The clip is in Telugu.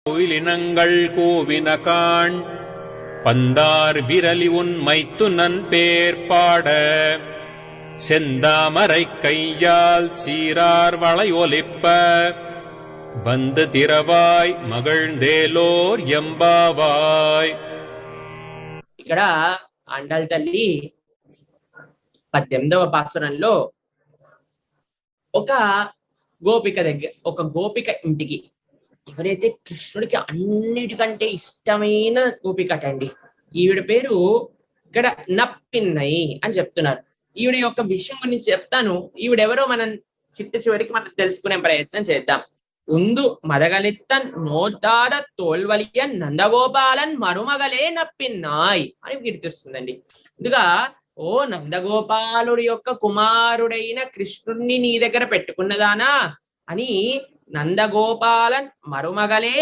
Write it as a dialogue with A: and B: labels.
A: கோயிலினங்கள் கூவினகாண் பந்தார் விரலி உன் மைத்துனன் பேர் பாட செந்தாமரை கையால் சீரார் வளையொலிப்ப வந்து திரவாய் మగళ్దేలోర్ ఎంబావాయ్.
B: ఇక్కడ ఆండాళ్ తల్లి 18వ పాసురంలో ఒక గోపిక ఇంటికి, ఎవరైతే కృష్ణుడికి అన్నిటికంటే ఇష్టమైన గోపికట అండి, ఈవిడ పేరు ఇక్కడ నప్పిన్నై అని చెప్తున్నారు. ఈవిడ యొక్క విషయం గురించి చెప్తాను. ఈవిడెవరో మనం చివరికి మనం తెలుసుకునే ప్రయత్నం చేద్దాం. ఉందు మదగలిత్తన్ నోతార తోల్వలియన్ నందగోపాలన్ మరుమగలే నప్పిన్నాయ్ అని కీర్తిస్తుందండి. ముందుగా, ఓ నందగోపాలుడి యొక్క కుమారుడైన కృష్ణుణ్ణి నీ దగ్గర పెట్టుకున్నదానా అని నందగోపాలన్ మరుమగలే